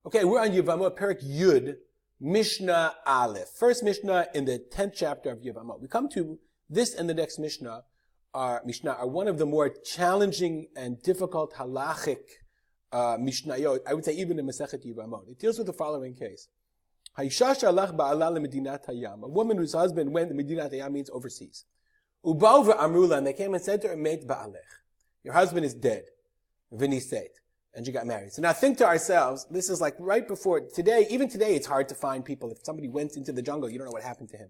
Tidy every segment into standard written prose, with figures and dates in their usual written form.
Okay, we're on Yevamot, Perik Yud, Mishnah Aleph. First Mishnah in the 10th chapter of Yevamot. We come to this and the next Mishnah are one of the more challenging and difficult halachic Mishnayot. I would say even in Masechet Yevamot. It deals with the following case. Ha'isha shalach ba'ala le'medinat hayam. A woman whose husband went to Medinat Hayam means overseas. Uba'u ve'amrula, and they came and said to her, Meit ba'alech. Your husband is dead. V'niseit. And she got married. So now think to ourselves, this is like right before, even today it's hard to find people. If somebody went into the jungle, you don't know what happened to him.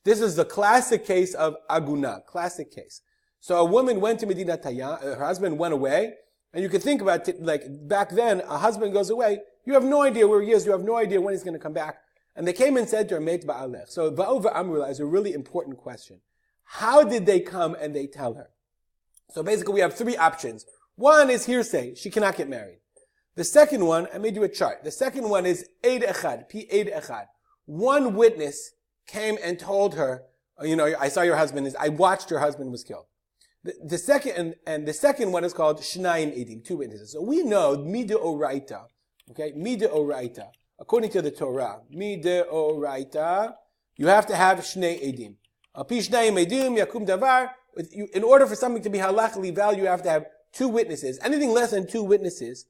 This is the classic case of aguna, classic case. So a woman went to Medinat Hayam, her husband went away, and you can think about it, like back then, a husband goes away, you have no idea where he is, you have no idea when he's going to come back. And they came and said to her, Meit ba'alech. So Va'u ve'amrula is a really important question. How did they come and they tell her? So basically we have three options. One is hearsay. She cannot get married. The second one, I made you a chart. The second one is Eid Echad, Pi Eid Echad. One witness came and told her, I saw your husband, I watched your husband was killed. The second one is called Shnayim Edim, two witnesses. So we know Mida Oraita, okay, Mida Oraita, according to the Torah, Mida Oraita, you have to have Shnei Edim. Pi Shnayim Edim, Yakum Davar. In order for something to be halachically valid, you have to have two witnesses. Anything less than two witnesses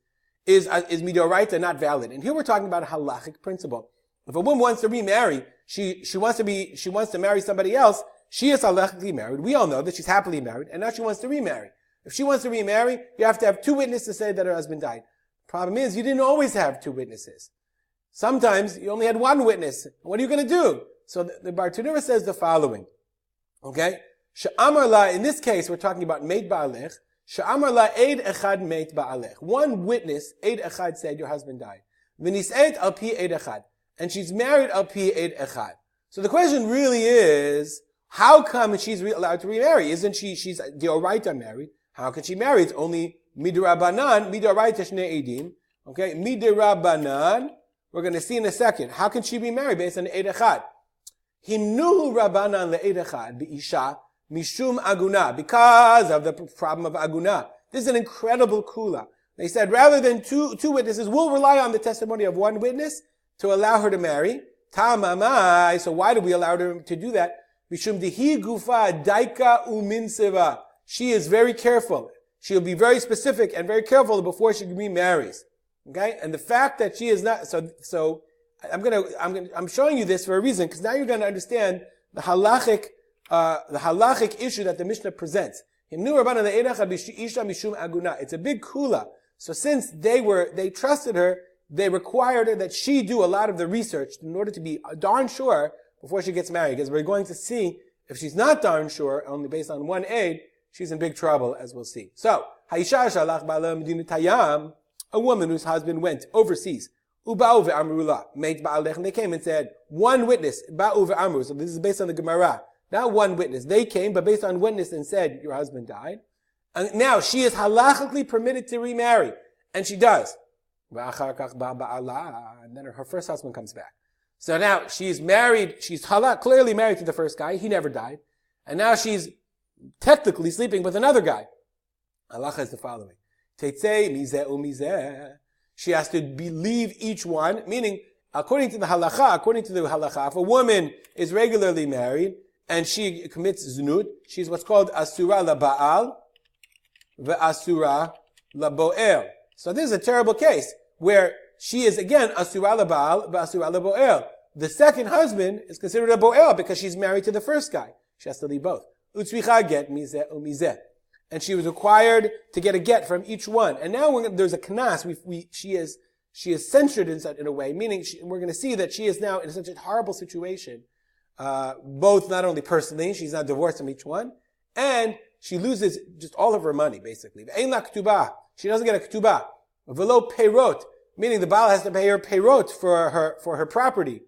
is midoraita, not valid. And here we're talking about a halachic principle. If a woman wants to remarry, she wants to marry somebody else, she is halachically married. We all know that she's happily married, and now she wants to remarry. If she wants to remarry, you have to have two witnesses to say that her husband died. Problem is, you didn't always have two witnesses. Sometimes you only had one witness. What are you going to do? So the Bartanura says the following. Okay? She'amar la, in this case, we're talking about Meit ba'alech. She'amar la Eid Echad Meit ba'alech. One witness, Eid Echad, said your husband died. V'nis'et al pi Eid Echad. And she's married al pi Eid Echad. So the question really is, how come she's allowed to remarry? Isn't she's deoraita married? How can she marry? It's only midirabanan, midoraita shnei edim. Okay, midirabanan, we're going to see in a second. How can she be married based on Eid Echad? Himnuhu rabanan le'Eid Echad bi'isha mishum aguna, because of the problem of aguna. This is an incredible kula. They said rather than two witnesses, we'll rely on the testimony of one witness to allow her to marry. Tamamai. So why do we allow her to do that? Mishum dihi gufa daika uminseva. She is very careful. She'll be very specific and very careful before she remarries. Okay? And the fact that she is not, so I'm showing you this for a reason, because now you're going to understand the halachic issue that the Mishnah presents. It's a big kula. So since they trusted her, they required her that she do a lot of the research in order to be darn sure before she gets married. Because we're going to see, if she's not darn sure, only based on one aid, she's in big trouble, as we'll see. So, a woman whose husband went overseas, and they came and said, one witness, so this is based on the Gemara, not one witness. They came, but based on witness and said, your husband died. And now she is halachically permitted to remarry. And she does. And then her first husband comes back. So now she's married, she's clearly married to the first guy, he never died. And now she's technically sleeping with another guy. Halacha is the following. She has to believe each one, meaning, according to the halacha, if a woman is regularly married, and she commits znut, she's what's called asura laba'al, ve'asura labo'el. So this is a terrible case, where she is again asura laba'al, ve'asura labo'el. The second husband is considered a bo'el because she's married to the first guy. She has to leave both. Utzvicha get mizeh umizeh. And she was required to get a get from each one. And now there's a knas. She is censured in a way, meaning we're going to see that she is now in such a horrible situation. Both not only personally, she's now divorced from each one, and she loses just all of her money, basically. She doesn't get a ketubah. Velo peirot, meaning the Baal has to pay her peirot for her property.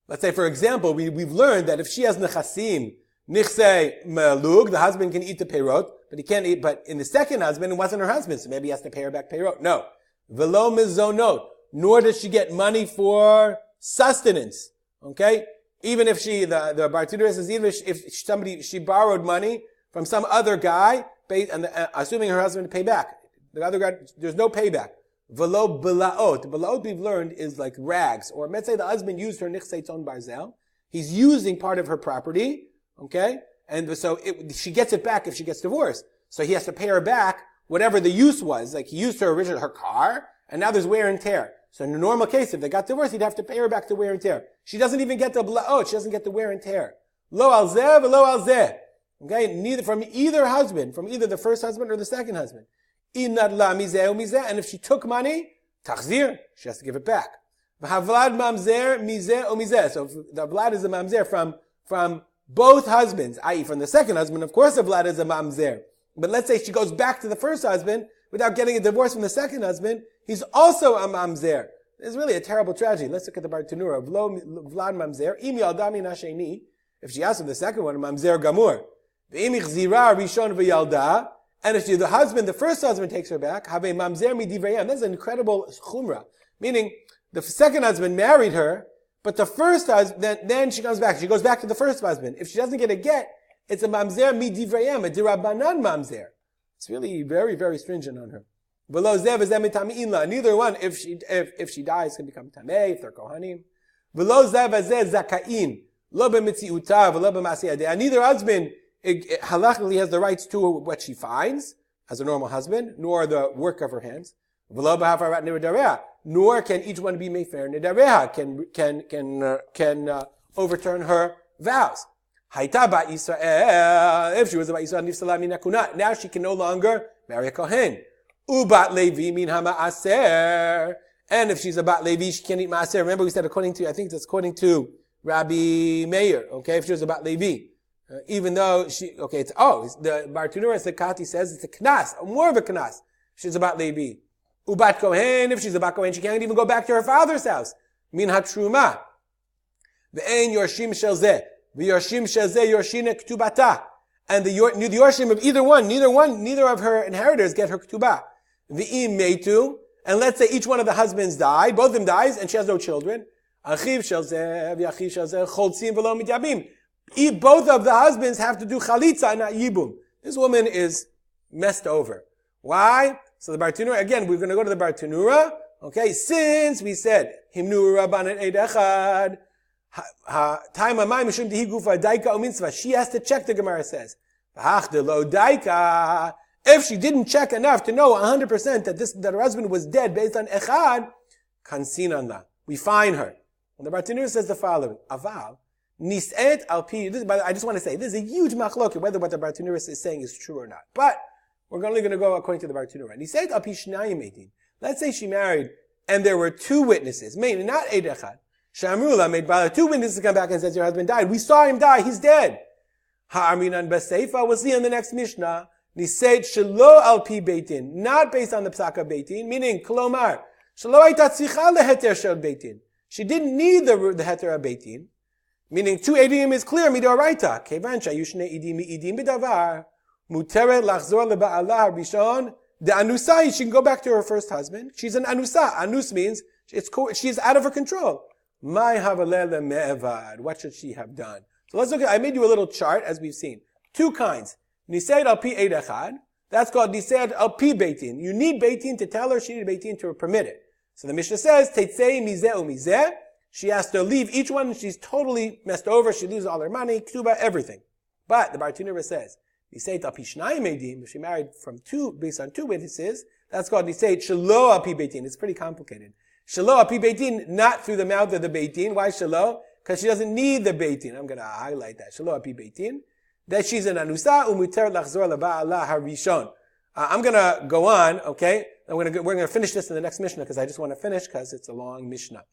Let's say, for example, we've learned that if she has nechasim, nichsei melug, the husband can eat the peirot, but he can't eat, but in the second husband, it wasn't her husband, so maybe he has to pay her back peirot. No. Velo mizonot, nor does she get money for sustenance. Okay? Even if the Bartanura says, even if she borrowed money from some other guy, and assuming her husband to pay back. The other guy, there's no payback. Velo belaot. Belaot we've learned is like rags. Or let's say the husband used her nichsei ton barzel. He's using part of her property, okay? And so she gets it back if she gets divorced. So he has to pay her back whatever the use was. Like he used her car, and now there's wear and tear. So in a normal case, if they got divorced, he'd have to pay her back the wear and tear. She doesn't even get the blaot. She doesn't get the wear and tear. Lo al zeh velo al zeh. Okay? Neither from either husband, from either the first husband or the second husband. Inad la mizeh mizeh. And if she took money, tachzir, she has to give it back. V'havlad mamzer mizeh o mizeh. So the vlad is a mamzer from both husbands, i.e. from the second husband. Of course the vlad is a mamzer. But let's say she goes back to the first husband without getting a divorce from the second husband. He's also a mamzer. It's really a terrible tragedy. Let's look at the Bartanura. Vlad mamzer. Im yaldami nasheni. If she asks him the second one, mamzer gamur. V'im ichzira rishon v'yalda. And if the husband, the first husband takes her back, have a mamzer midivrayam. That's an incredible chumrah. Meaning, the second husband married her, but the first husband, then she comes back. She goes back to the first husband. If she doesn't get a get, it's a mamzer midivrayam, a dirabanan mamzer. It's really very, very stringent on her. Neither one, if she dies, can become tamei, if they're kohanim. Neither husband halachically has the rights to what she finds as a normal husband, nor the work of her hands. Nor can each one be mefer nedareha, can overturn her vows. If she was a Bat Yisrael, now she can no longer marry a Kohen. Ubat Levi min hama'aser. And if she's a Bat Levi, she can't eat ma'aser. Remember we said according to Rabbi Meir, okay, if she was a Bat Levi. Even though the Bartanura Sekati says it's a knas, more of a knas. She's a Bat Levi. Ubat Kohen, if she's a Bat Kohen, she can't even go back to her father's house. Min hatruma. Ve'en yorshim shel zeh. V'yorshim shezeh yorshina ktubata. And the yorshim of neither of her inheritors get her ktubah. V'im meitu. And let's say each one of the husbands died, both of them dies, and she has no children. Achiv shezeh v'achiv shezeh chotzim v'lo mityabim. Both of the husbands have to do chalitza and not yibum. This woman is messed over. Why? So the Bartanura, again, we're going to go to the Bartanura. Okay, since we said, himnu rabbanan eid echad, she has to check, the Gemara says. If she didn't check enough to know 100% that her husband was dead based on echad, kansinan la. We fine her. And the Bartanura says the following. Aval, nis'et al pi, I just want to say, this is a huge machlok whether what the Bartanura is saying is true or not. But we're only going to go according to the Bartanura. Nis'et al pi shnayim eitin. Let's say she married and there were two witnesses, meaning not eid echad. Shamrula made bala. Two witnesses come back and says your husband died. We saw him die. He's dead. Ha'aminan baseifa. We'll see in the next Mishnah. Niseit shelo al pi beitin. Not based on the psaka beitin. Meaning, kolomar. Shelo hayta tzicha leheter shel beitin. She didn't need the heter of beitin. Meaning, two edim is clear. Midoraita. Kevan shayushne edim bidavar. Muteret lachzor leba'alah harishon. The anusa, she can go back to her first husband. She's an anusa. Anus means she's out of her control. My havalele me'evad. What should she have done? So let's look at, I made you a little chart as we've seen. Two kinds. Niseid al pi eid echad. That's called niseid al pi beitin. You need beitin to tell her she needed beitin to permit it. So the Mishnah says, teitzei mizeh umizeh. She has to leave each one. She's totally messed over. She loses all her money, ktuba, everything. But the Bartanura says, niseid al pi shnayim eidim. If she married based on two witnesses, that's called niseid shelo al pi beitin. It's pretty complicated. Shelo api beitin, not through the mouth of the beitin. Why shelo? Because she doesn't need the beitin. I'm going to highlight that. Shelo api beitin. That she's an anusa umuter lachzor leba'alah harishon. I'm going to go on, okay? We're going to finish this in the next Mishnah because I just want to finish because it's a long Mishnah.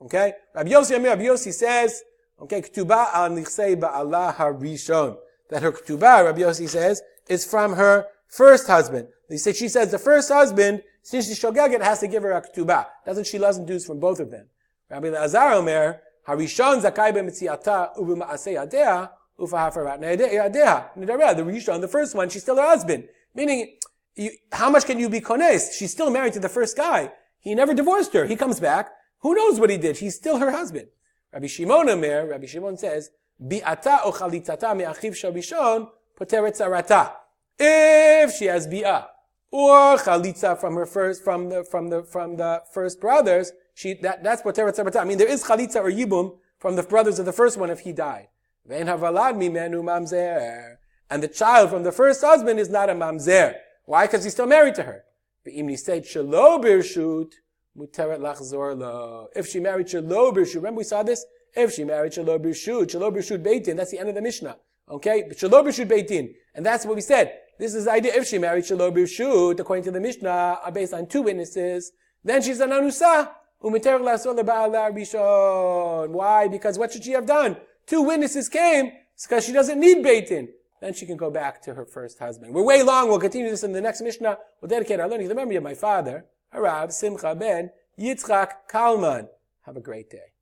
Okay? Rabbi Yossi says, okay, ketubah al nichsei ba'alah harishon. That her ketubah, Rabbi Yossi says, is from her first husband. She says the first husband, since she's shogaget, has to give her a ketubah. Doesn't she doesn't do from both of them? Rabbi Lazar Omer, harishon zakai b'metziata u'b'ma'asei yadea u'fahafarat yadea. The rishon, the first one, she's still her husband. Meaning, how much can you be kones? She's still married to the first guy. He never divorced her. He comes back. Who knows what he did? He's still her husband. Rabbi Shimon Omer, Rabbi Shimon says, bi'ata o chalitzata me'achiv shabishon poteret zarata. If she has bi'ah, or chalitza from the first brothers, that's poteret tzarata. I mean, there is chalitza or yibum from the brothers of the first one if he died. Ve'en havalad mimenu mamzer. And the child from the first husband is not a mamzer. Why? Because he's still married to her. If she married shelo birshut, remember we saw this? If she married shelo birshut beitin, that's the end of the Mishnah. Okay? Shelo birshut beitin. And that's what we said. This is the idea. If she married shelo birshut, according to the Mishnah, are based on 2 witnesses, then she's an anusa. Why? Because what should she have done? 2 witnesses came, because she doesn't need beitin. Then she can go back to her first husband. We're way long. We'll continue this in the next Mishnah. We'll dedicate our learning to the memory of my father, Harav Simcha ben Yitzchak Kalman. Have a great day.